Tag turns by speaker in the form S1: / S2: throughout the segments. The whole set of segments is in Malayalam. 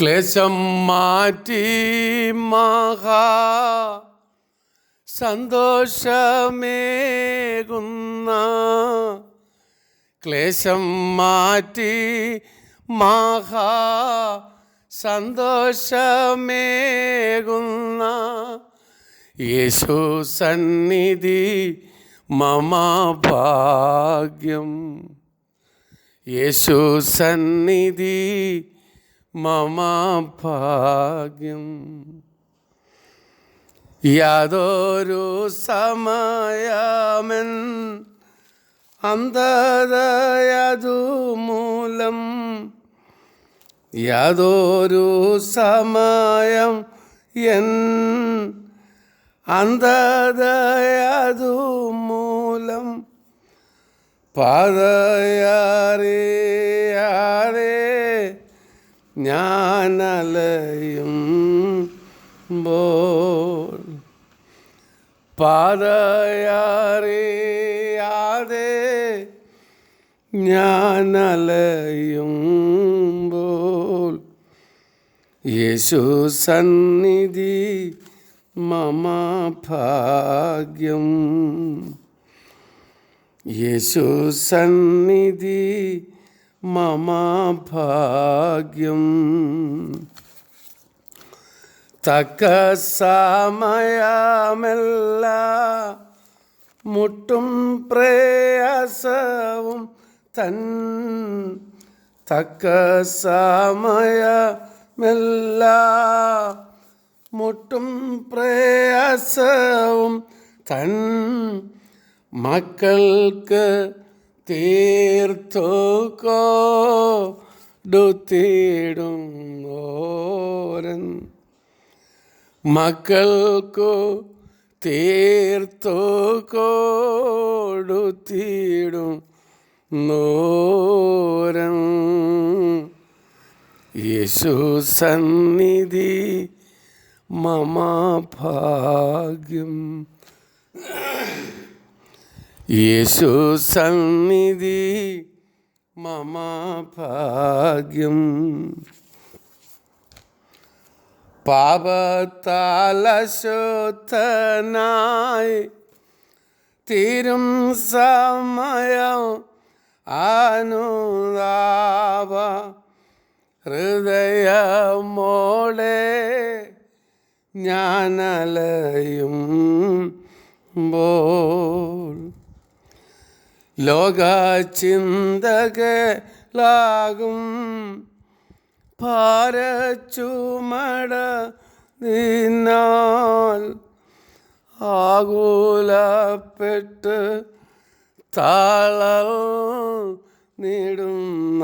S1: ക്ലേശം മാറ്റി മഹാ സന്തോഷമേകുന്ന ക്ലേശം മാറ്റി മഹാ സന്തോഷമേകുന്ന യേശു സന്നിധി മമ ഭാഗ്യം. യേശു സന്നിധി മമ ഭാഗ്യം. യാതൊരു സമയമെൻ അന്ധതയതു മൂലം യാതൊരു സമയം എൻ അന്ധതയതു മൂലം പാതയാറിയാതെ ഞാനലയുമ്പോൾ പാതയാറിയാതെ ഞാനലയുമ്പോൾ യേശു സന്നിധി മമ ഭാഗ്യം. യേശു സന്നിധി മമ ഭാഗ്യം. തക്ക സമയമെല്ല മുട്ടും പ്രയാസവും തൻ തക്ക സമയമെല്ല മുട്ടും പ്രയാസവും തൻ മക്കൾക്ക് തീർത്തു കൊടുത്തിടും ഓരൻ മക്കൾക്കു തീർത്തു കൊടുത്തിടും നോരൻ യേശു സന്നിധി മമ ഭാഗ്യം. യേശു സന്നിധി മമ ഭാഗ്യം. പാപത്താൽ അശുദ്ധനായി തീരും സമയം അനുതാപ ഹൃദയമോടെ ഞാനലയുമ്പോൾ ലോകചിന്തകളാകും ഭാരച്ചുമടതിനാൽ ആകുലപ്പെട്ട് തളർന്നിടുന്ന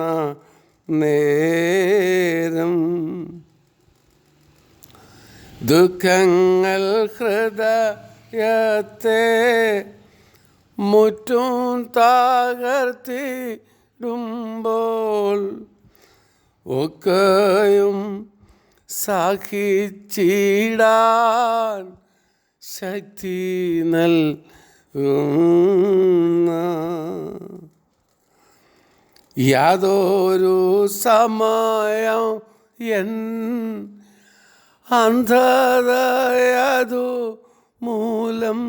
S1: നേരം ദുഃഖങ്ങൾ ഹൃദയത്തെ മുറ്റും തകർത്തിടുമ്പോൾ ഒക്കെയും സഹിച്ചിടാൻ ശക്തി നൽകുന്ന യാതൊരു സമയം എൻ അന്ധതയതു മൂലം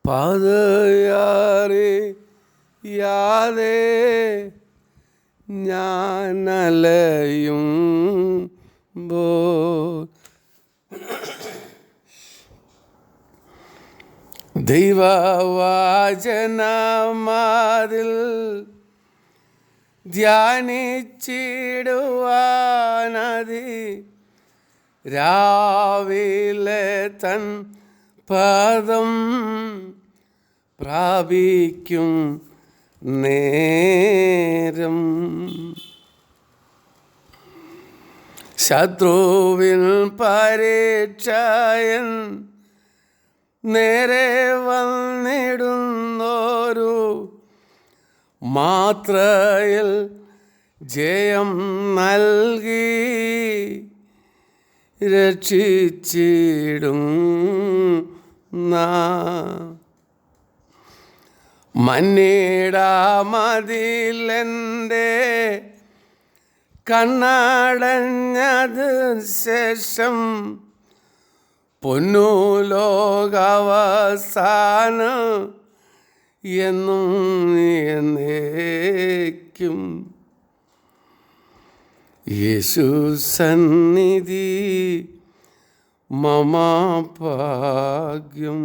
S1: പാതയാറിയാതെ ഞാനലയുമ്പോൾ ദൈവവചനമതിൽ ധ്യാനിച്ചിടുവാനതി രാവിലെ തൻ പദം പ്രാപിക്കും നേരം ശത്രുവിൻ പരീക്ഷയൻ നേരെ വന്നിടുന്നോരു മാത്രയിൽ ജയം നൽകി രക്ഷിച്ചിടും മന്നിട മതിലെൻ്റെ കണ്ണടഞ്ഞത് ശേഷം പൊന്നുലോകാവസാനം എന്നും എന്നേക്കും യേശു സന്നിധി മമ ഭാഗ്യം.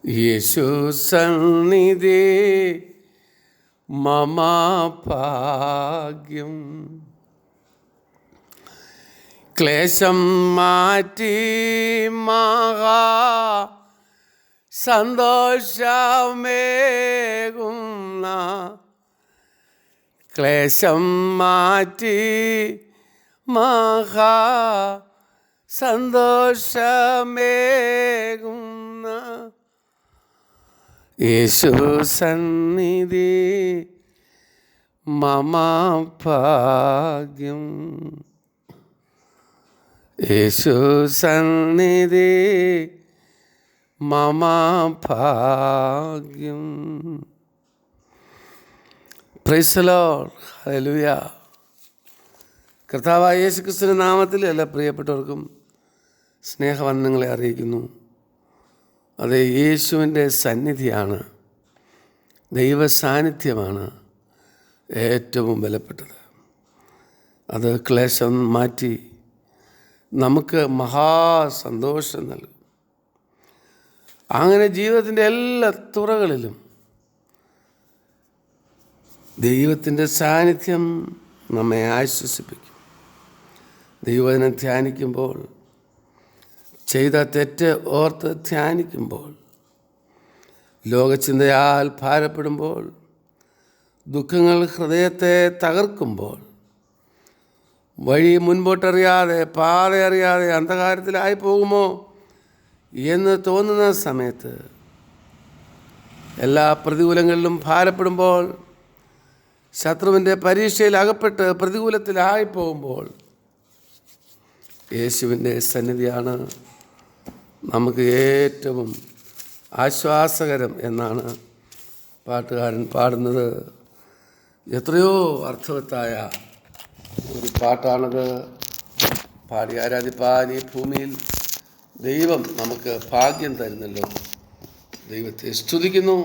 S1: യേശു സന്നിധി മമ ഭാഗ്യം. ക്ലേശം മാറ്റി മഹാ സന്തോഷമേകുന്ന ക്ലേശം മാറ്റി മഹാ സന്തോഷമേകുന്ന യേശു സന്നിധി മമ ഭാഗ്യം. യേശു സന്നിധി മമ ഭാഗ്യം. Praise the Lord. ഹല്ലേലൂയ. കർത്താവായ യേശുക്രിസ്തുവിന്റെ നാമത്തിൽ എല്ലാ പ്രിയപ്പെട്ടവർക്കും സ്നേഹവന്ദനങ്ങളെ അറിയിക്കുന്നു. അത് യേശുവിൻ്റെ സന്നിധിയാണ്, ദൈവ സാന്നിധ്യമാണ് ഏറ്റവും ബലപ്പെട്ടത്. അത് ക്ലേശം മാറ്റി നമുക്ക് മഹാസന്തോഷം നൽകും. അങ്ങനെ ജീവിതത്തിൻ്റെ എല്ലാ തുറകളിലും ദൈവത്തിൻ്റെ സാന്നിധ്യം നമ്മെ ആശ്വസിപ്പിക്കും. ദൈവവചനം ധ്യാനിക്കുമ്പോൾ, ചെയ്ത തെറ്റ് ഓർത്ത് ധ്യാനിക്കുമ്പോൾ, ലോകചിന്തയാൽ ഭാരപ്പെടുമ്പോൾ, ദുഃഖങ്ങൾ ഹൃദയത്തെ തകർക്കുമ്പോൾ, വഴി മുൻപോട്ടറിയാതെ പാത അറിയാതെ അന്ധകാരത്തിലായി പോകുമോ എന്ന് തോന്നുന്ന സമയത്ത്, എല്ലാ പ്രതികൂലങ്ങളിലും ഭാരപ്പെടുമ്പോൾ, ശത്രുവിൻ്റെ പരീക്ഷയിൽ അകപ്പെട്ട് പ്രതികൂലത്തിലായി പോകുമ്പോൾ, യേശുവിൻ്റെ സന്നിധിയാണ് നമുക്ക് ഏറ്റവും ആശ്വാസകരം എന്നാണ് പാട്ടുകാരൻ പാടുന്നത്. എത്രയോ അർത്ഥവത്തായ ഒരു പാട്ടാണത്. പാടി ആരാധിപ്പാൻ ഈ ഭൂമിയിൽ ദൈവം നമുക്ക് ഭാഗ്യം തരുന്നല്ലോ. ദൈവത്തെ സ്തുതിക്കുന്നു.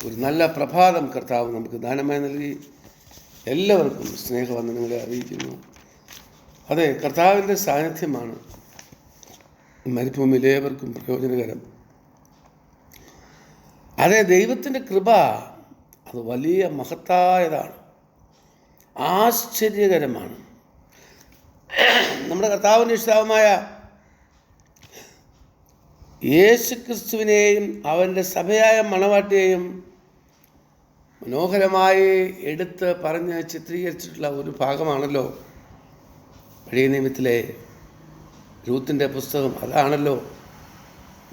S1: ഒരു നല്ല പ്രഭാതം കർത്താവ് നമുക്ക് ദാനമായി നൽകി. എല്ലാവർക്കും സ്നേഹവന്ദനങ്ങളെ അറിയിക്കുന്നു. അതെ, കർത്താവിൻ്റെ സാന്നിധ്യമാണ് മരുഭൂമിയിൽ ഏവർക്കും പ്രയോജനകരം. അതെ, ദൈവത്തിൻ്റെ കൃപ അത് വലിയ മഹത്തായതാണ്, ആശ്ചര്യകരമാണ്. നമ്മുടെ കർത്താവിൻ്റെ ഇഷ്ടാവുമായ യേശുക്രിസ്തുവിനെയും അവൻ്റെ സഭയായ മണവാട്ടിയെയും മനോഹരമായി എടുത്ത് പറഞ്ഞ് ചിത്രീകരിച്ചിട്ടുള്ള ഒരു ഭാഗമാണല്ലോ പഴയ നിയമത്തിലെ രൂത്തിൻ്റെ പുസ്തകം. അതാണല്ലോ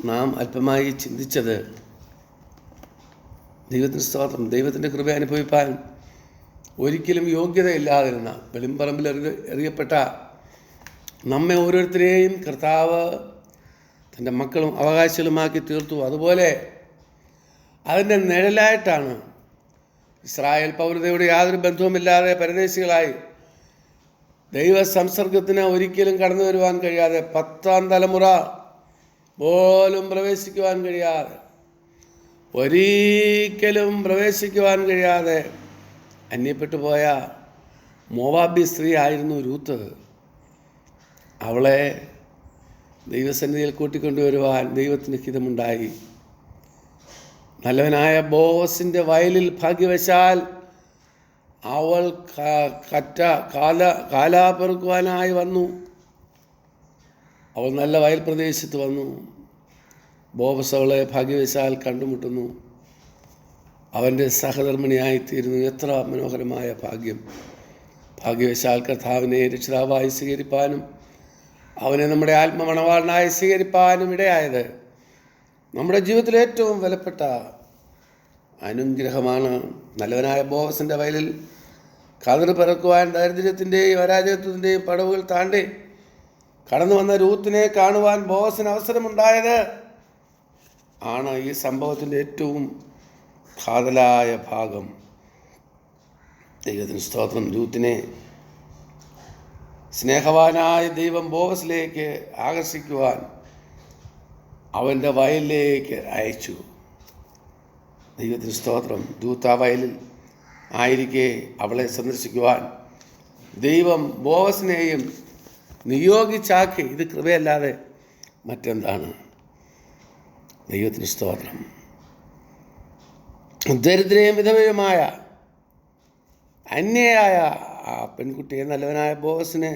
S1: നാം അല്പമായി ചിന്തിച്ചത്. ദൈവത്തിന് സ്തോത്രം. ദൈവത്തിൻ്റെ കൃപ അനുഭവിപ്പാൻ ഒരിക്കലും യോഗ്യതയില്ലാതിരുന്ന വെളിമ്പറമ്പിൽ എറിയപ്പെട്ട നമ്മെ ഓരോരുത്തരെയും കർത്താവ് തൻ്റെ മക്കളും അവകാശികളുമാക്കി തീർത്തു. അതുപോലെ അതിൻ്റെ നിഴലായിട്ടാണ് ഇസ്രായേൽ പൗരതയോട് യാതൊരു ബന്ധവുമില്ലാതെ പരദേശികളായി ദൈവ സംസർഗത്തിന് ഒരിക്കലും കടന്നു വരുവാൻ കഴിയാതെ 10ാം തലമുറ പോലും പ്രവേശിക്കുവാൻ കഴിയാതെ, ഒരിക്കലും പ്രവേശിക്കുവാൻ കഴിയാതെ അന്യപ്പെട്ടു പോയ മോവാബി സ്ത്രീ ആയിരുന്നു രൂത്ത്. അവളെ ദൈവസന്നിധിയിൽ കൂട്ടിക്കൊണ്ടുവരുവാൻ ദൈവത്തിന് ഹിതമുണ്ടായി. നല്ലവനായ ബോവസിൻ്റെ വയലിൽ ഭാഗ്യവശാൽ അവൾ കാലാപെറുക്കുവാനായി വന്നു. അവൾ നല്ല വയൽ പ്രദേശത്ത് വന്നു. ബോവസ് അവളെ ഭാഗ്യവശാൽ കണ്ടുമുട്ടുന്നു. അവൻ്റെ സഹധർമ്മിണിയായിത്തീരുന്നു. എത്ര മനോഹരമായ ഭാഗ്യം! ഭാഗ്യവശാൽ കർത്താവിനെ രക്ഷിതാവായി സ്വീകരിപ്പാനും അവനെ നമ്മുടെ ആത്മമണവാളനായി സ്വീകരിപ്പാനും ഇടയായത് നമ്മുടെ ജീവിതത്തിലെ ഏറ്റവും വിലപ്പെട്ട അനുഗ്രഹമാണ്. നല്ലവനായ ബോവസിൻ്റെ വയലിൽ കതിർ പിറക്കുവാൻ ദാരിദ്ര്യത്തിൻ്റെയും അരാജകത്വത്തിൻ്റെയും പടവുകൾ താണ്ടി കടന്നു വന്ന രൂത്തിനെ കാണുവാൻ ബോവസിന് അവസരമുണ്ടായത് ആണ് ഈ സംഭവത്തിൻ്റെ ഏറ്റവും കാതലായ ഭാഗം. ദൈവത്തിന് സ്തോത്രം. രൂത്തിനെ സ്നേഹവാനായ ദൈവം ബോവസിലേക്ക് ആകർഷിക്കുവാൻ അവൻ്റെ വയലിലേക്ക് അയച്ചു. ദൈവത്തിന് സ്തോത്രം. രൂത്ത് ആ വയലിൽ ആയിരിക്കെ അവളെ സന്ദർശിക്കുവാൻ ദൈവം ബോവസിനെയും നിയോഗിച്ചാക്കി. ഇത് കൃപയല്ലാതെ മറ്റെന്താണ്? ദൈവത്തിന് സ്തോത്രം. ദരിദ്രയും വിധവയുമായ അന്യയായ ആ പെൺകുട്ടിയെ നല്ലവനായ ബോവസിനെ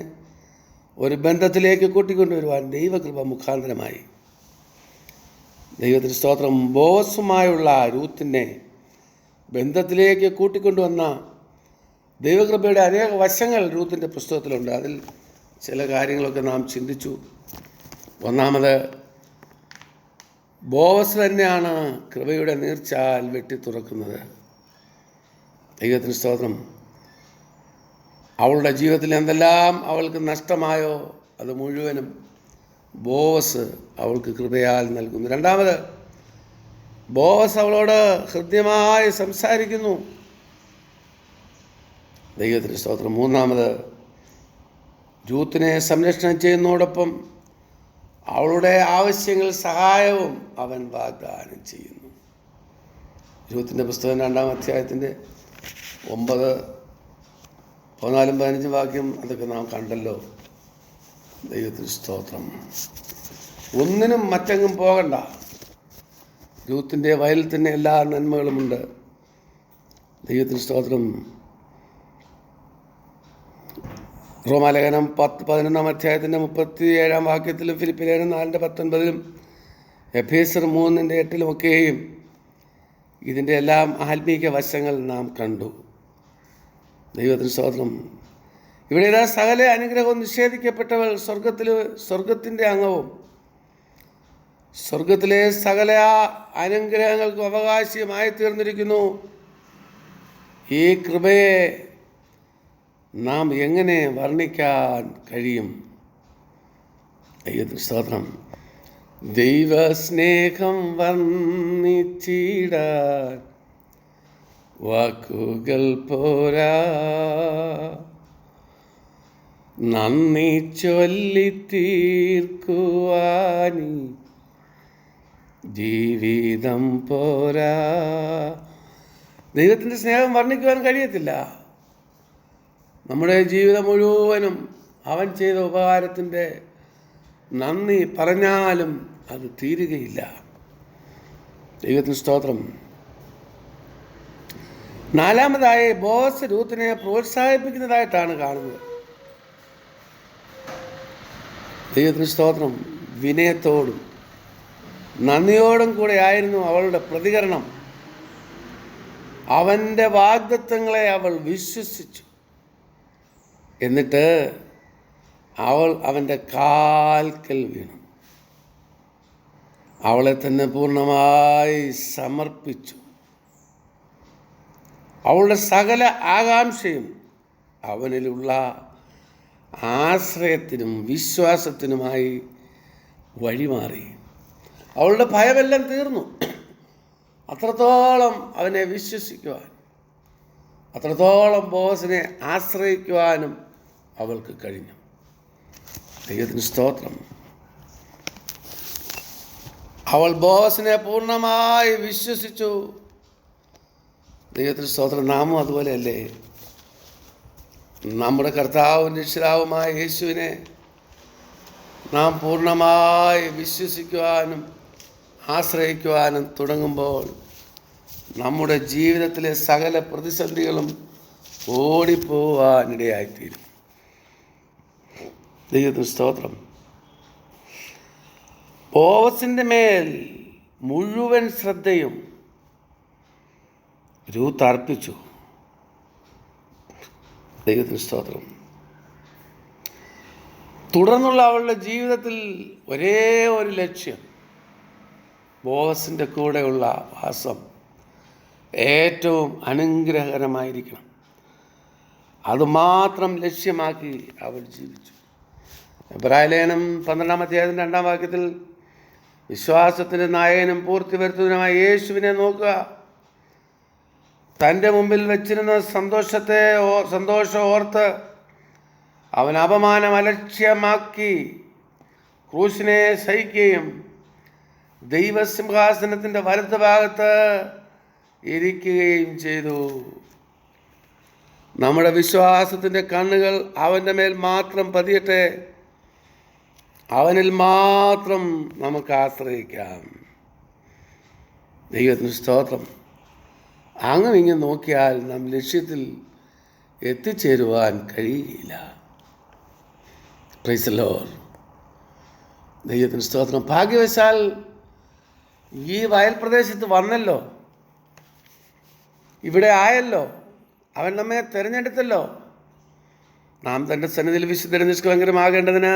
S1: ഒരു ബന്ധത്തിലേക്ക് കൂട്ടിക്കൊണ്ടുവരുവാൻ ദൈവകൃപ മുഖാന്തരമായി. ദൈവത്തിന് സ്തോത്രം. ബോവസുമായുള്ള രൂത്തിനെ ബന്ധത്തിലേക്ക് കൂട്ടിക്കൊണ്ടുവന്ന ദൈവകൃപയുടെ അനേക വശങ്ങൾ രൂത്തിൻ്റെ പുസ്തകത്തിലുണ്ട്. അതിൽ ചില കാര്യങ്ങളൊക്കെ നാം ചിന്തിച്ചു. ഒന്നാമത്, ബോവസ് തന്നെയാണ് കൃപയുടെ നീർച്ചാൽ വെട്ടി തുറക്കുന്നത്. ദൈവത്തിന് സ്തോത്രം. അവളുടെ ജീവിതത്തിൽ എന്തെല്ലാം അവൾക്ക് നഷ്ടമായോ അത് മുഴുവനും ബോവസ് അവൾക്ക് കൃപയാൽ നൽകുന്നു. രണ്ടാമത്, ബോവസ് അവളോട് ഹൃദ്യമായി സംസാരിക്കുന്നു. ദൈവത്തിന് സ്തോത്രം. മൂന്നാമത്, രൂത്തിനെ സംരക്ഷണം ചെയ്യുന്നതോടൊപ്പം അവളുടെ ആവശ്യങ്ങൾ സഹായവും അവൻ വാഗ്ദാനം ചെയ്യുന്നു. രൂത്തിൻ്റെ പുസ്തകം 2-ാം അധ്യായത്തിൻ്റെ 9, 14, 15 വാക്യം അതൊക്കെ നാം കണ്ടല്ലോ. ദൈവത്തിന് സ്തോത്രം. ഒന്നിനും മറ്റെങ്ങും പോകണ്ട. രൂത്തിൻ്റെ വയലിൽ തന്നെ എല്ലാ നന്മകളുമുണ്ട്. ദൈവത്തിന് സ്തോത്രം. റോമാലേഖനം 11-ാം അധ്യായത്തിൻ്റെ 37-ാം വാക്യത്തിലും ഫിലിപ്പിലേഖനം 4:19 എഫേസ്യർ 3:8 ഇതിൻ്റെ എല്ലാം ആത്മീക വശങ്ങൾ നാം കണ്ടു. ദൈവത്തിന് സ്തോത്രം. ഇവിടെ ഇതാ സകല അനുഗ്രഹവും നിഷേധിക്കപ്പെട്ടവൾ സ്വർഗത്തിൻ്റെ അംഗവും സ്വർഗത്തിലെ സകല അനുഗ്രഹങ്ങൾക്കും അവകാശിയുമായി തീർന്നിരിക്കുന്നു. ഈ കൃപയെ നാം എങ്ങനെ വർണ്ണിക്കാൻ കഴിയും? ദൈവത്തിന് സ്തോത്രം. ദൈവസ്നേഹം വർണ്ണിച്ചിടാൻ വാക്കുകൾ പോരാ, നന്ദി ചൊല്ലിത്തീർക്കുവാനി ജീവിതം പോരാ. ദൈവത്തിൻ്റെ സ്നേഹം വർണ്ണിക്കുവാൻ കഴിയത്തില്ല. നമ്മുടെ ജീവിതം മുഴുവനും അവൻ ചെയ്ത ഉപകാരത്തിൻ്റെ നന്ദി പറഞ്ഞാലും അത് തീരുകയില്ല. ദൈവത്തിന് സ്തോത്രം. നാലാമതായി, ബോവസ് രൂത്തിനെ പ്രോത്സാഹിപ്പിക്കുന്നതായിട്ടാണ് കാണുന്നത്. ദൈവത്തിന് സ്തോത്രം. വിനയത്തോടും നന്ദിയോടും കൂടെ ആയിരുന്നു അവളുടെ പ്രതികരണം. അവൻ്റെ വാഗ്ദത്തങ്ങളെ അവൾ വിശ്വസിച്ചു. എന്നിട്ട് അവൾ അവൻ്റെ കാൽക്കൽ വീണു. അവളെ തന്നെ പൂർണ്ണമായി സമർപ്പിച്ചു. അവളുടെ സകല ആകാംക്ഷയും അവനിലുള്ള ആശ്രയത്തിനും വിശ്വാസത്തിനുമായി വഴിമാറി. അവളുടെ ഭയമെല്ലാം തീർന്നു. അത്രത്തോളം അവനെ വിശ്വസിക്കുവാൻ, അത്രത്തോളം ബോവസിനെ ആശ്രയിക്കുവാനും അവൾക്ക് കഴിഞ്ഞു. ദൈവത്തിന് സ്തോത്രം. അവൾ ബോവസിനെ പൂർണ്ണമായി വിശ്വസിച്ചു. ദൈവത്തിന് സ്തോത്രം. നാമും അതുപോലെയല്ലേ? നമ്മുടെ കർത്താവും രക്ഷിതാവുമായ യേശുവിനെ നാം പൂർണ്ണമായി വിശ്വസിക്കുവാനും ആശ്രയിക്കുവാനും തുടങ്ങുമ്പോൾ നമ്മുടെ ജീവിതത്തിലെ സകല പ്രതിസന്ധികളും ഓടിപ്പോവാനിടയായിത്തീരും. ദൈവത്തിന് സ്തോത്രം. ബോവസിൻ്റെ മേൽ മുഴുവൻ ശ്രദ്ധയും രൂത്ത് അർപ്പിച്ചു. ദൈവത്തിന് സ്തോത്രം. തുടർന്നുള്ള അവളുടെ ജീവിതത്തിൽ ഒരേ ഒരു ലക്ഷ്യം, ബോവസിൻ്റെ കൂടെയുള്ള വാസം ഏറ്റവും അനുഗ്രഹകരമായിരിക്കണം. അതുമാത്രം ലക്ഷ്യമാക്കി അവൾ ജീവിച്ചു. എബ്രായലേഖനം 12-ാം അധ്യായത്തിൻ്റെ 2-ാം വാക്യത്തിൽ വിശ്വാസത്തിൻ്റെ നായകനും പൂർത്തി വരുത്തുന്നതിനുമായി യേശുവിനെ നോക്കുക. തൻ്റെ മുമ്പിൽ വെച്ചിരുന്ന സന്തോഷം ഓർത്ത് അവൻ അപമാനം അലക്ഷ്യമാക്കി ക്രൂശിനെ സഹിക്കുകയും ദൈവസിംഹാസനത്തിൻ്റെ വലത്ത് ഭാഗത്ത് ഇരിക്കുകയും ചെയ്തു. നമ്മുടെ വിശ്വാസത്തിൻ്റെ കണ്ണുകൾ അവൻ്റെ മേൽ മാത്രം പതിയട്ടെ. അവനിൽ മാത്രം നമുക്ക് ആശ്രയിക്കാം. ദൈവത്തിന് സ്തോത്രം. അങ്ങനെ ഇങ്ങനെ നോക്കിയാൽ നാം ലക്ഷ്യത്തിൽ എത്തിച്ചേരുവാൻ കഴിയുകയില്ല. Praise the Lord. ദൈവത്തിന് സ്തോത്രം. ഭാഗ്യവശാൽ ഈ വയൽ പ്രദേശത്ത് വന്നല്ലോ, ഇവിടെ ആയല്ലോ, അവൻ നമ്മെ തിരഞ്ഞെടുത്തല്ലോ. നാം തൻ്റെ സന്നിധിയിൽ വിശുദ്ധരും നിഷ്കളങ്കരുമാകേണ്ടതിന്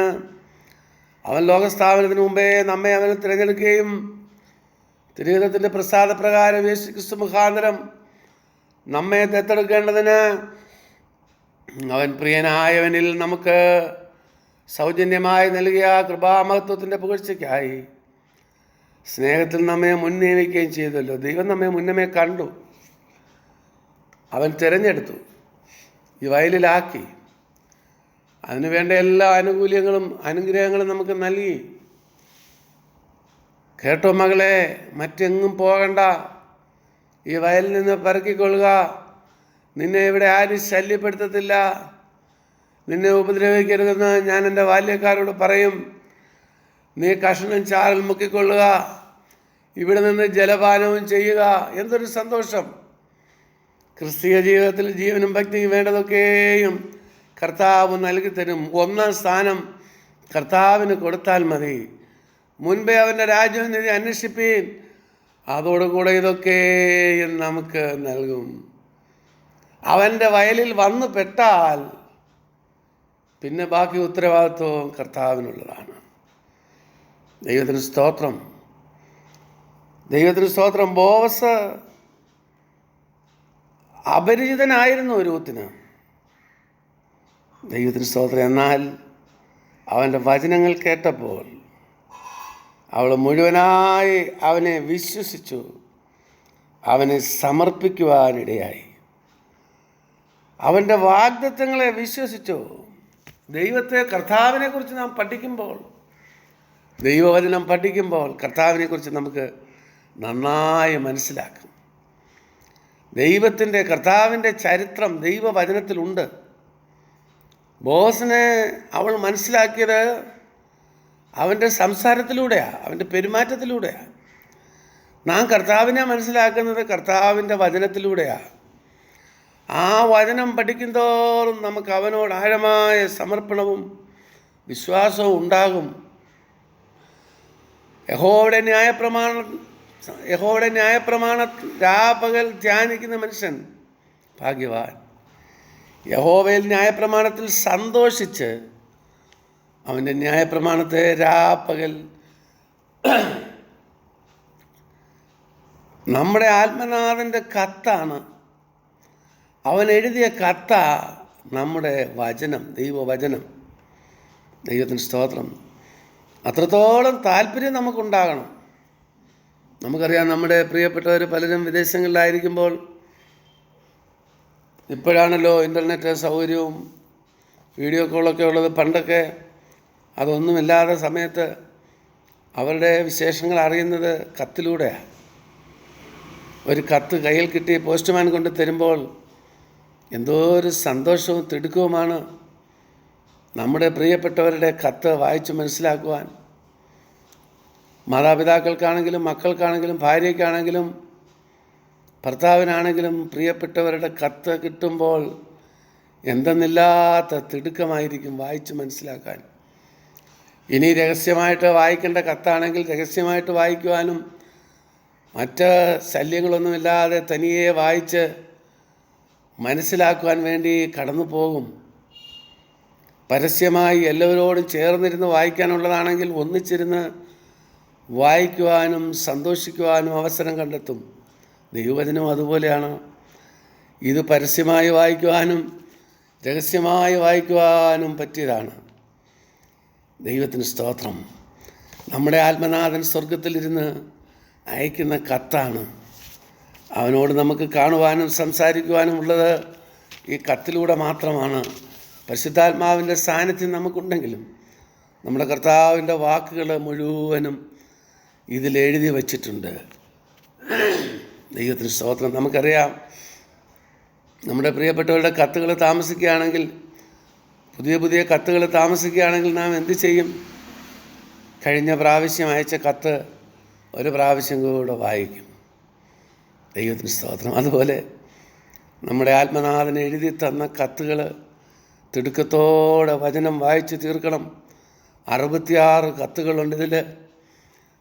S1: അവൻ ലോകസ്ഥാപനത്തിന് മുമ്പേ നമ്മെ അവന് തിരഞ്ഞെടുക്കുകയും തിരുഹിതത്തിൻ്റെ പ്രസാദപ്രകാരം യേശു ക്രിസ്തു മുഖാന്തരം നമ്മെ ദത്തെടുക്കേണ്ടതിന് അവൻ പ്രിയനായവനിൽ നമുക്ക് സൗജന്യമായി നൽകിയ കൃപാമഹത്വത്തിൻ്റെ പുകഴ്ചയ്ക്കായി സ്നേഹത്തിൽ നമ്മെ മുൻനിയമിക്കുകയും ചെയ്തല്ലോ. ദൈവം നമ്മെ മുന്നമേ കണ്ടു, അവൻ തിരഞ്ഞെടുത്തു, ഈ വയലിലാക്കി, അതിനുവേണ്ട എല്ലാ അനുഗ്രഹങ്ങളും നമുക്ക് നൽകി. കേട്ടോ മകളെ, മറ്റെങ്ങും പോകണ്ട, ഈ വയലിൽ നിന്ന് പറക്കിക്കൊള്ളുക. നിന്നെ ഇവിടെ ആരും ശല്യപ്പെടുത്തത്തില്ല, നിന്നെ ഉപദ്രവിക്കരുതെന്ന് ഞാൻ എൻ്റെ ബാല്യക്കാരോട് പറയും. നീ കഷണം ചാറിൽ മുക്കിക്കൊള്ളുക, ഇവിടെ നിന്ന് ജലപാനവും ചെയ്യുക. എന്തൊരു സന്തോഷം! ക്രിസ്തീയ ജീവിതത്തിൽ ജീവനും ഭക്തിയും വേണ്ടതൊക്കെയും കർത്താവ് നൽകി തരും. ഒന്നാം സ്ഥാനം കർത്താവിന് കൊടുത്താൽ മതി. മുൻപേ അവൻ്റെ രാജ്യവും നീതി അന്വേഷിപ്പീൻ, അതോടുകൂടെ ഇതൊക്കെയും നമുക്ക് നൽകും. അവൻ്റെ വയലിൽ വന്നു പെട്ടാൽ പിന്നെ ബാക്കി ഉത്തരവാദിത്വവും കർത്താവിനുള്ളതാണ്. ദൈവത്തിന് സ്തോത്രം, ദൈവത്തിന് സ്തോത്രം. ബോവസ് അപരിചിതനായിരുന്നു രൂത്തിന്. ദൈവത്തിന് സ്തോത്രം. എന്നാൽ അവൻ്റെ വചനങ്ങൾ കേട്ടപ്പോൾ അവൾ മുഴുവനായി അവനെ വിശ്വസിച്ചു, അവനെ സമർപ്പിക്കുവാനിടയായി. അവൻ്റെ വാഗ്ദത്തങ്ങളെ വിശ്വസിച്ചു. ദൈവത്തെ, കർത്താവിനെക്കുറിച്ച് നാം പഠിക്കുമ്പോൾ, ദൈവവചനം പഠിക്കുമ്പോൾ കർത്താവിനെക്കുറിച്ച് നമുക്ക് നന്നായി മനസ്സിലാക്കും. കർത്താവിൻ്റെ ചരിത്രം ദൈവവചനത്തിലുണ്ട്. ബോസിനെ അവൾ മനസ്സിലാക്കിയത് അവൻ്റെ സംസാരത്തിലൂടെയാണ്, അവൻ്റെ പെരുമാറ്റത്തിലൂടെയാണ്. നാം കർത്താവിനെ മനസ്സിലാക്കുന്നത് കർത്താവിൻ്റെ വചനത്തിലൂടെയാണ്. ആ വചനം പഠിക്കുന്തോറും നമുക്ക് അവനോട് ആഴമായ സമർപ്പണവും വിശ്വാസവും ഉണ്ടാകും. യഹോവയുടെ ന്യായപ്രമാണം രാപകൽ ധ്യാനിക്കുന്ന മനുഷ്യൻ ഭാഗ്യവാൻ. യഹോവയിൽ ന്യായപ്രമാണത്തിൽ സന്തോഷിച്ച് അവൻ്റെ ന്യായപ്രമാണത്തെ രാപകൽ നമ്മുടെ ആത്മനാഥൻ്റെ കത്താണ്. അവൻ എഴുതിയ കത്ത നമ്മുടെ വചനം, ദൈവവചനം. ദൈവത്തിന് സ്തോത്രം. അത്രത്തോളം താല്പര്യം നമുക്കുണ്ടാകണം. നമുക്കറിയാം, നമ്മുടെ പ്രിയപ്പെട്ടവർ പലരും വിദേശങ്ങളിലായിരിക്കുമ്പോൾ, ഇപ്പോഴാണല്ലോ ഇൻ്റർനെറ്റ് സൗകര്യവും വീഡിയോ കോളൊക്കെ ഉള്ളത്. പണ്ടൊക്കെ അതൊന്നുമില്ലാത്ത സമയത്ത് അവരുടെ വിശേഷങ്ങൾ അറിയുന്നത് കത്തിലൂടെയാണ്. ഒരു കത്ത് കയ്യിൽ കിട്ടി പോസ്റ്റ്മാൻ കൊണ്ട് തരുമ്പോൾ എന്തോ ഒരു സന്തോഷവും തിടുക്കവുമാണ്. നമ്മുടെ പ്രിയപ്പെട്ടവരുടെ കത്ത് വായിച്ച് മനസ്സിലാക്കുവാൻ മാതാപിതാക്കൾക്കാണെങ്കിലും മക്കൾക്കാണെങ്കിലും ഭാര്യയ്ക്കാണെങ്കിലും ഭർത്താവിനാണെങ്കിലും പ്രിയപ്പെട്ടവരുടെ കത്ത് കിട്ടുമ്പോൾ എന്തെന്നില്ലാത്ത തിടുക്കമായിരിക്കും വായിച്ച് മനസ്സിലാക്കാൻ. ഇനി രഹസ്യമായിട്ട് വായിക്കേണ്ട കത്താണെങ്കിൽ രഹസ്യമായിട്ട് വായിക്കുവാനും മറ്റ് ശല്യങ്ങളൊന്നുമില്ലാതെ തനിയെ വായിച്ച് മനസ്സിലാക്കുവാൻ വേണ്ടി കടന്നു പോകും. പരസ്യമായി എല്ലാവരോടും ചേർന്നിരുന്ന് വായിക്കാനുള്ളതാണെങ്കിൽ ഒന്നിച്ചിരുന്ന് വായിക്കുവാനും സന്തോഷിക്കുവാനും അവസരം കണ്ടെത്തും. ദൈവവചനം അതുപോലെയാണ്. ഇത് പരസ്യമായി വായിക്കുവാനും രഹസ്യമായി വായിക്കുവാനും പറ്റിയതാണ്. ദൈവത്തിന് സ്തോത്രം. നമ്മുടെ ആത്മനാഥൻ സ്വർഗത്തിലിരുന്ന് അയക്കുന്ന കത്താണ്. അവനോട് നമുക്ക് കാണുവാനും സംസാരിക്കുവാനും ഉള്ളത് ഈ കത്തിലൂടെ മാത്രമാണ്. പരിശുദ്ധാത്മാവിൻ്റെ സാന്നിധ്യം നമുക്കുണ്ടെങ്കിലും നമ്മുടെ കർത്താവിൻ്റെ വാക്കുകൾ മുഴുവനും ഇതിലെഴുതി വച്ചിട്ടുണ്ട്. ദൈവത്തിന് സ്തോത്രം. നമുക്കറിയാം, നമ്മുടെ പ്രിയപ്പെട്ടവരുടെ കത്തുകൾ താമസിക്കുകയാണെങ്കിൽ, പുതിയ കത്തുകൾ താമസിക്കുകയാണെങ്കിൽ നാം എന്ത് ചെയ്യും? കഴിഞ്ഞ പ്രാവശ്യം അയച്ച കത്ത് ഒരു പ്രാവശ്യം കൂടെ വായിക്കും. ദൈവത്തിന് സ്തോത്രം. അതുപോലെ നമ്മുടെ ആത്മനാഥൻ എഴുതി തന്ന കത്തുകൾ തിടുക്കത്തോടെ വചനം വായിച്ച് തീർക്കണം. 66 കത്തുകളുണ്ട് ഇതിൽ.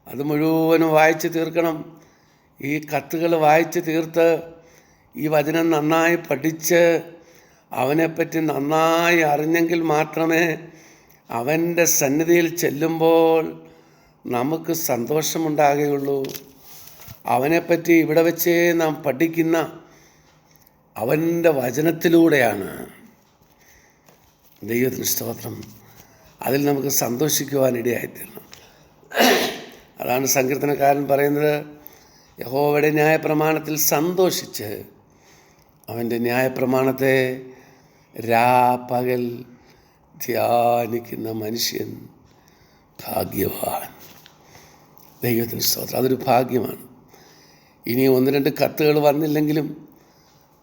S1: അത് മുഴുവനും വായിച്ച് തീർക്കണം. ഈ കത്തുകൾ വായിച്ച് തീർത്ത് ഈ വചനം നന്നായി പഠിച്ച് അവനെപ്പറ്റി നന്നായി അറിഞ്ഞെങ്കിൽ മാത്രമേ അവൻ്റെ സന്നിധിയിൽ ചെല്ലുമ്പോൾ നമുക്ക് സന്തോഷമുണ്ടാകുകയുള്ളൂ. അവനെപ്പറ്റി ഇവിടെ വെച്ചേ നാം പഠിക്കുന്ന അവൻ്റെ വചനത്തിലൂടെയാണ്. ദൈവത്തിന് സ്തോത്രം. അതിൽ നമുക്ക് സന്തോഷിക്കുവാനിടയായിത്തീരണം. അതാണ് സങ്കീർത്തനക്കാരൻ പറയുന്നത്, യഹോവയുടെ ന്യായപ്രമാണത്തിൽ സന്തോഷിച്ച് അവൻ്റെ ന്യായപ്രമാണത്തെ രാപ്പകൽ ധ്യാനിക്കുന്ന മനുഷ്യൻ ഭാഗ്യവാൻ. ദൈവത്തിന് സ്തോത്രം. അതൊരു ഭാഗ്യമാണ്. ഇനി 1-2 കത്തുകൾ വന്നില്ലെങ്കിലും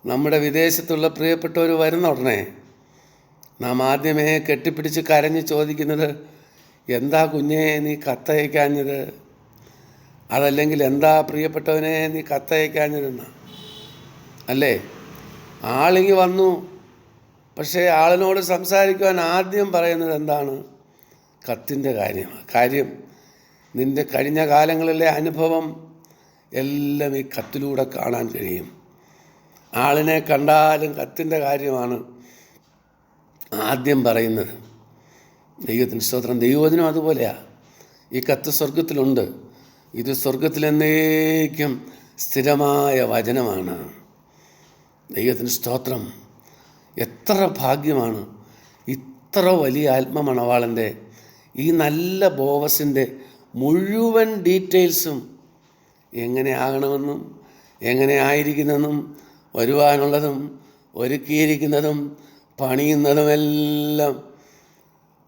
S1: നമ്മുടെ വിദേശത്തുള്ള പ്രിയപ്പെട്ടവർ വരുന്ന ഉടനെ നാം ആദ്യമേ കെട്ടിപ്പിടിച്ച് കരഞ്ഞ് ചോദിക്കുന്നത്, എന്താ കുഞ്ഞേ നീ കത്തയക്കാഞ്ഞത്? അതല്ലെങ്കിൽ എന്താ പ്രിയപ്പെട്ടവനെ നീ കത്തയക്കാഞ്ഞതെന്നാ അല്ലേ? ആളിങ്ങി വന്നു, പക്ഷേ ആളിനോട് സംസാരിക്കുവാൻ ആദ്യം പറയുന്നത് എന്താണ്? കത്തിൻ്റെ കാര്യമാണ്. കാര്യം നിൻ്റെ കഴിഞ്ഞ കാലങ്ങളിലെ അനുഭവം എല്ലാം ഈ കത്തിലൂടെ കാണാൻ കഴിയും. ആളിനെ കണ്ടാലും കത്തിൻ്റെ കാര്യമാണ് ആദ്യം പറയുന്നത്. ദൈവത്തിന് സ്തോത്രം. ദൈവവചനം അതുപോലെയാണ്. ഈ കത്ത് സ്വർഗത്തിലുണ്ട്. ഇത് സ്വർഗത്തിലെന്നേക്കും സ്ഥിരമായ വചനമാണ്. ദൈവത്തിന് സ്തോത്രം. എത്ര ഭാഗ്യമാണ് ഇത്ര വലിയ ആത്മമണവാളൻ്റെ ഈ നല്ല ബോവസിൻ്റെ മുഴുവൻ ഡീറ്റെയിൽസും എങ്ങനെ ആകണമെന്നും എങ്ങനെ ആയിരിക്കുന്നതെന്നും വരുവാനുള്ളതും ഒരുക്കിയിരിക്കുന്നതും പണിയുന്നതുമെല്ലാം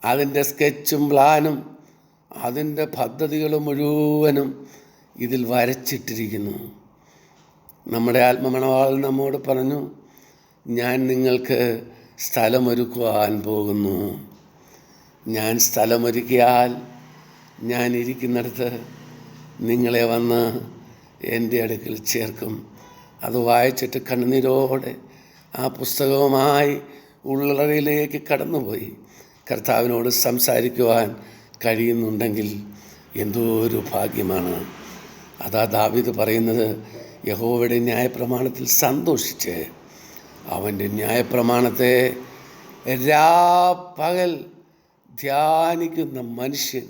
S1: അതിൻ്റെ സ്കെച്ചും പ്ലാനും അതിൻ്റെ പദ്ധതികളും മുഴുവനും ഇതിൽ വരച്ചിട്ടിരിക്കുന്നു. നമ്മുടെ ആത്മമണവാളൻ നമ്മോട് പറഞ്ഞു, ഞാൻ നിങ്ങൾക്ക് സ്ഥലമൊരുക്കുവാൻ പോകുന്നു. ഞാൻ സ്ഥലമൊരുക്കിയാൽ ഞാൻ ഇരിക്കുന്നിടത്ത് നിങ്ങളെ വന്ന് എൻ്റെ അടുക്കൽ ചേർക്കും. അത് വായിച്ചിട്ട് കണ്ണുനീരോടെ ആ പുസ്തകവുമായി ഉള്ളറയിലേക്ക് കടന്നുപോയി കർത്താവിനോട് സംസാരിക്കുവാൻ കഴിയുന്നുണ്ടെങ്കിൽ എന്തോ ഒരു ഭാഗ്യമാണ്. അതാ ദാവീദ് പറയുന്നത്, യഹോവയുടെ ന്യായപ്രമാണത്തിൽ സന്തോഷിച്ച് അവൻ്റെ ന്യായപ്രമാണത്തെ രാപ്പകൽ ധ്യാനിക്കുന്ന മനുഷ്യൻ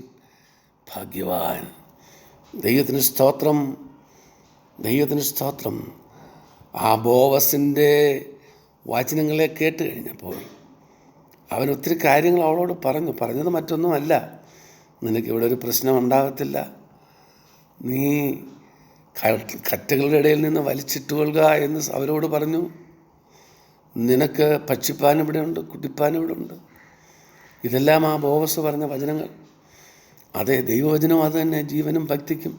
S1: ഭാഗ്യവാൻ. ദൈവത്തിന് സ്തോത്രം. ദൈവത്തിന് സ്തോത്രം. ആ ബോവസിൻ്റെ വചനങ്ങളെ കേട്ട് കഴിഞ്ഞപ്പോൾ അവൻ ഒത്തിരി കാര്യങ്ങൾ അവളോട് പറഞ്ഞത് മറ്റൊന്നുമല്ല, നിനക്കിവിടെ ഒരു പ്രശ്നം ഉണ്ടാകത്തില്ല, നീ കറ്റകളുടെ ഇടയിൽ നിന്ന് വലിച്ചിട്ടുകൊള്ളുക എന്ന് അവരോട് പറഞ്ഞു. നിനക്ക് ഭക്ഷിപ്പാൻ ഇവിടെ ഉണ്ട്, കുടിപ്പാൻ ഇവിടെ ഉണ്ട്. ഇതെല്ലാം ആ ബോവസ് പറഞ്ഞ വചനങ്ങൾ. അതെ, ദൈവവചനം അത് തന്നെ. ജീവനും ഭക്തിക്കും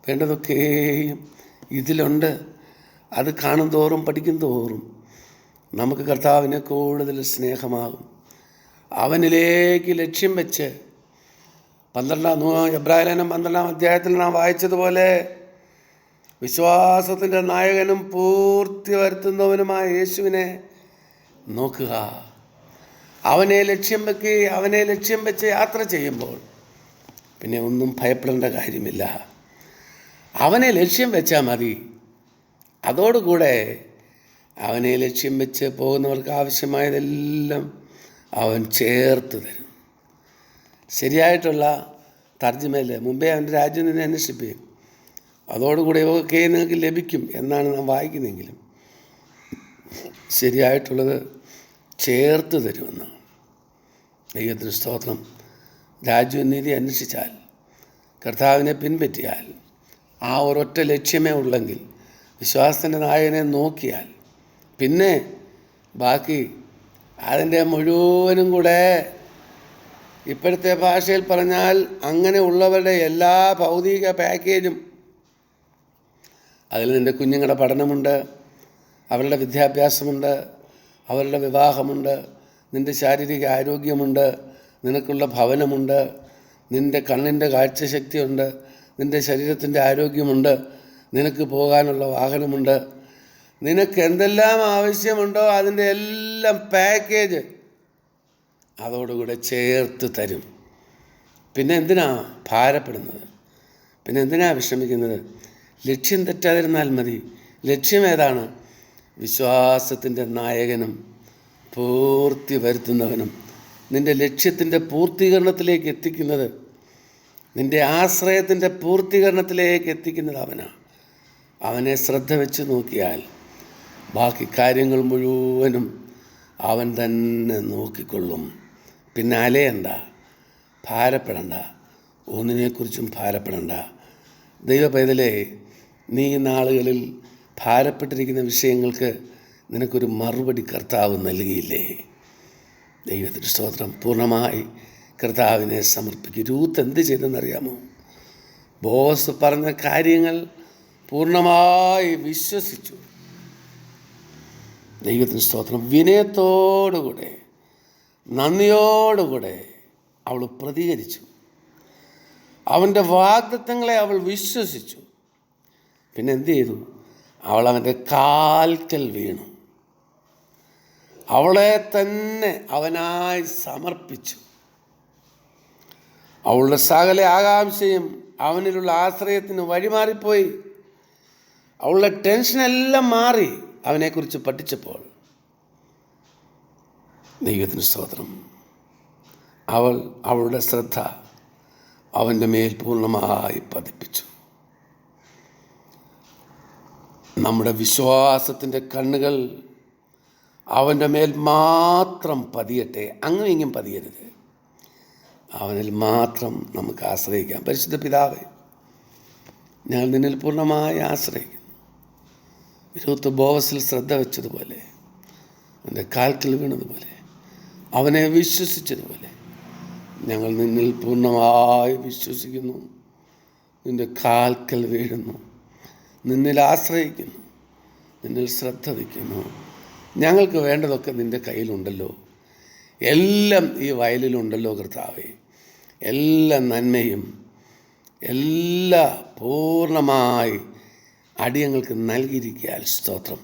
S1: വേണ്ടതൊക്കെയും ഇതിലുണ്ട്. അത് കാണും തോറും പഠിക്കും തോറും നമുക്ക് കർത്താവിനെ കൂടുതൽ സ്നേഹമാകും. അവനിലേക്ക് ലക്ഷ്യം വെച്ച് എബ്രായലേഖനം 12-ാം അധ്യായത്തിൽ നാം വായിച്ചതുപോലെ വിശ്വാസത്തിൻ്റെ നായകനും പൂർത്തി വരുത്തുന്നവനുമായ യേശുവിനെ നോക്കുക. അവനെ ലക്ഷ്യം വെച്ച് യാത്ര ചെയ്യുമ്പോൾ പിന്നെ ഒന്നും ഭയപ്പെടേണ്ട കാര്യമില്ല. അവനെ ലക്ഷ്യം വെച്ചാൽ മതി. അതോടുകൂടെ അവനെ ലക്ഷ്യം വെച്ച് പോകുന്നവർക്ക് ആവശ്യമായതെല്ലാം അവൻ ചേർത്ത് തരും. ശരിയായിട്ടുള്ള തർജ്ജിമയിൽ മുമ്പേ അവൻ്റെ രാജ്യം നിന്ന് അന്വേഷിപ്പിക്കും, അതോടുകൂടി ഒക്കെ നിങ്ങൾക്ക് ലഭിക്കും എന്നാണ് നാം വായിക്കുന്നതെങ്കിലും ശരിയായിട്ടുള്ളത് ചേർത്ത് തരുമെന്ന്. ദൈവത്തിന് സ്തോത്രം. രാജ്യവും നീതി അന്വേഷിച്ചാൽ, കർത്താവിനെ പിൻപറ്റിയാൽ, ആ ഒരൊറ്റ ലക്ഷ്യമേ ഉള്ളെങ്കിൽ വിശ്വാസത്തിൻ്റെ നായകനെ നോക്കിയാൽ പിന്നെ ബാക്കി അതിൻ്റെ മുഴുവനും കൂടെ ഇപ്പോഴത്തെ ഭാഷയിൽ പറഞ്ഞാൽ അങ്ങനെ ഉള്ളവരുടെ എല്ലാ ഭൗതിക പാക്കേജും, അതിൽ നിൻ്റെ കുഞ്ഞുങ്ങളുടെ പഠനമുണ്ട്, അവരുടെ വിദ്യാഭ്യാസമുണ്ട്, അവരുടെ വിവാഹമുണ്ട്, നിൻ്റെ ശാരീരിക ആരോഗ്യമുണ്ട്, നിനക്കുള്ള ഭവനമുണ്ട്, നിൻ്റെ കണ്ണിൻ്റെ കാഴ്ചശക്തിയുണ്ട്, നിൻ്റെ ശരീരത്തിൻ്റെ ആരോഗ്യമുണ്ട്, നിനക്ക് പോകാനുള്ള വാഹനമുണ്ട്, നിനക്ക് എന്തെല്ലാം ആവശ്യമുണ്ടോ അതിൻ്റെ എല്ലാം പാക്കേജ് അതോടുകൂടെ ചേർത്ത് തരും. പിന്നെ എന്തിനാ ഭാരപ്പെടുന്നത്? പിന്നെ എന്തിനാ വിഷമിക്കുന്നത്? ലക്ഷ്യം തെറ്റാതിരുന്നാൽ മതി. ലക്ഷ്യം ഏതാണ്? വിശ്വാസത്തിൻ്റെ നായകനും പൂർത്തി വരുത്തുന്നവനും നിൻ്റെ ലക്ഷ്യത്തിൻ്റെ പൂർത്തീകരണത്തിലേക്ക് എത്തിക്കുന്നത്, നിൻ്റെ ആശ്രയത്തിൻ്റെ പൂർത്തീകരണത്തിലേക്ക് എത്തിക്കുന്നത് അവനാണ്. അവനെ ശ്രദ്ധ വെച്ച് നോക്കിയാൽ ബാക്കി കാര്യങ്ങൾ മുഴുവനും അവൻ തന്നെ നോക്കിക്കൊള്ളും. പിന്നെ അലയണ്ട, ഭാരപ്പെടണ്ട, ഒന്നിനെക്കുറിച്ചും ഭാരപ്പെടണ്ട. ദൈവ പൈതലേ, നീ നാളുകളിൽ ഭാരപ്പെട്ടിരിക്കുന്ന വിഷയങ്ങൾക്ക് നിനക്കൊരു മറുപടി കർത്താവ് നൽകിയില്ലേ? ദൈവത്തിന് സ്തോത്രം. പൂർണ്ണമായി കർത്താവിനെ സമർപ്പിക്കും. രൂത്ത് എന്ത് ചെയ്തെന്നറിയാമോ? ബോസ് പറഞ്ഞ കാര്യങ്ങൾ പൂർണ്ണമായി വിശ്വസിച്ചു. ദൈവത്തിന് സ്തോത്രം. വിനയത്തോടുകൂടെ നന്ദിയോടുകൂടെ അവൾ പ്രതികരിച്ചു. അവൻ്റെ വാഗ്ദത്തങ്ങളെ അവൾ വിശ്വസിച്ചു. പിന്നെ എന്ത് ചെയ്തു? അവൾ അവൻ്റെ കാൽക്കൽ വീണു. അവളെ തന്നെ അവനായി സമർപ്പിച്ചു. അവളുടെ സകല ആകാംക്ഷയും അവനിലുള്ള ആശ്രയത്തിന് വഴിമാറിപ്പോയി. അവളുടെ ടെൻഷനെല്ലാം മാറി അവനെക്കുറിച്ച് പഠിച്ചപ്പോൾ. ദൈവത്തിന് സ്തോത്രം. അവൾ അവളുടെ ശ്രദ്ധ അവൻ്റെ മേൽ പൂർണ്ണമായി പതിപ്പിച്ചു. നമ്മുടെ വിശ്വാസത്തിൻ്റെ കണ്ണുകൾ അവൻ്റെ മേൽ മാത്രം പതിയട്ടെ. അങ്ങും ഇങ്ങും പതിയരുത്. അവനിൽ മാത്രം നമുക്ക് ആശ്രയിക്കാം. പരിശുദ്ധ പിതാവേ, ഞാൻ നിന്നിൽ പൂർണ്ണമായി ആശ്രയിക്കുന്നു. രൂത്ത് ബോവസിൽ ശ്രദ്ധ വെച്ചതുപോലെ, അവൻ്റെ കാൽക്കൽ വീണതുപോലെ, അവനെ വിശ്വസിച്ചതുപോലെ ഞങ്ങൾ നിന്നിൽ പൂർണ്ണമായി വിശ്വസിക്കുന്നു. നിൻ്റെ കാൽക്കൽ വീഴുന്നു, നിന്നിൽ ആശ്രയിക്കുന്നു, നിന്നിൽ ശ്രദ്ധ വയ്ക്കുന്നു. ഞങ്ങൾക്ക് വേണ്ടതൊക്കെ നിൻ്റെ കയ്യിലുണ്ടല്ലോ. എല്ലാം ഈ വയലിലുണ്ടല്ലോ കർത്താവേ. എല്ലാ നന്മയും എല്ലാ പൂർണ്ണമായി അടിയങ്ങൾക്ക് നൽകിയിരിക്കാൻ സ്തോത്രം.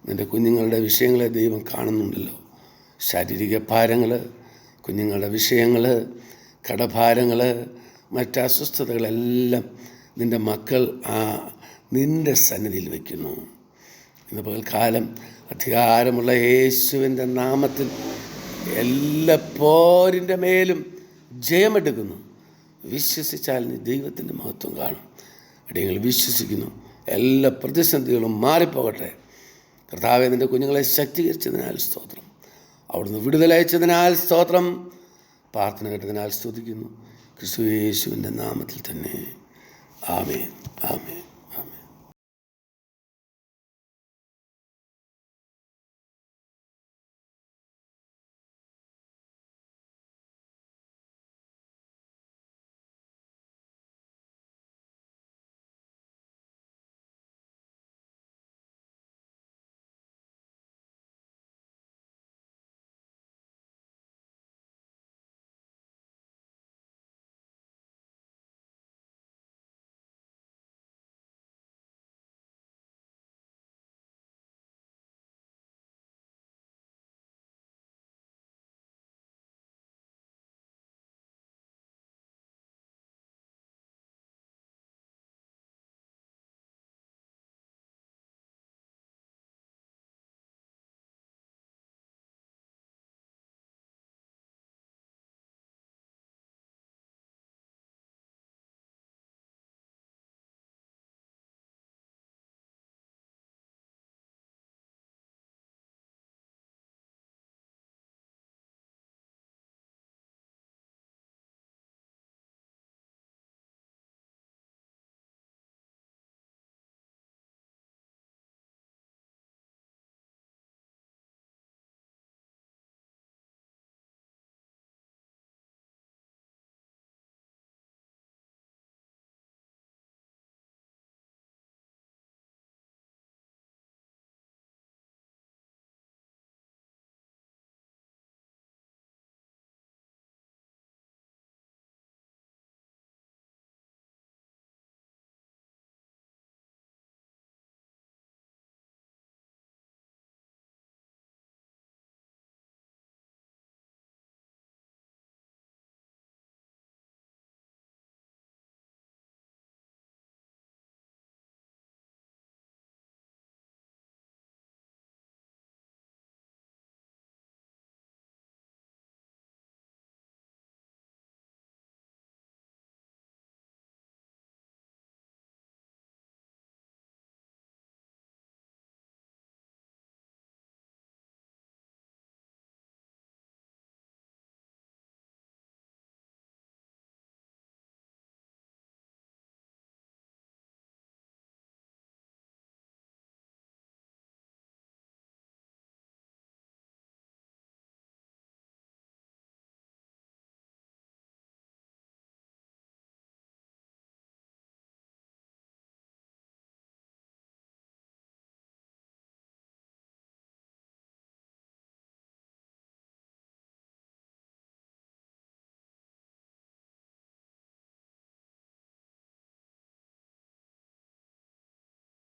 S1: നിൻ്റെ കുഞ്ഞുങ്ങളുടെ വിഷയങ്ങളെ ദൈവം കാണുന്നുണ്ടല്ലോ. ശാരീരിക ഭാരങ്ങൾ, കുഞ്ഞുങ്ങളുടെ വിഷയങ്ങൾ, കടഭാരങ്ങൾ, മറ്റ് അസ്വസ്ഥതകളെല്ലാം നിൻ്റെ മക്കൾ നിൻ്റെ സന്നിധിയിൽ വയ്ക്കുന്നു. ഇന്ന് പകൽക്കാലം അധികാരമുള്ള യേശുവിൻ്റെ നാമത്തിൽ എല്ലാ പോരിൻ്റെ മേലും ജയമെടുക്കുന്നു. വിശ്വസിച്ചാൽ നീ ദൈവത്തിൻ്റെ മഹത്വം കാണും. അടിയങ്ങൾ വിശ്വസിക്കുന്നു. എല്ലാ പ്രതിസന്ധികളും മാറിപ്പോകട്ടെ. കർത്താവേ, നിൻ്റെ കുഞ്ഞുങ്ങളെ ശക്തീകരിച്ചതിനാൽ സ്തോത്രം. അവിടുന്ന് വിടുതലയച്ചതിനാൽ സ്തോത്രം. പ്രാർത്ഥന കേട്ടതിനാൽ സ്തുതിക്കുന്നു. ക്രിസ്തു യേശുവിൻ്റെ നാമത്തിൽ തന്നെ. ആമേൻ, ആമേൻ.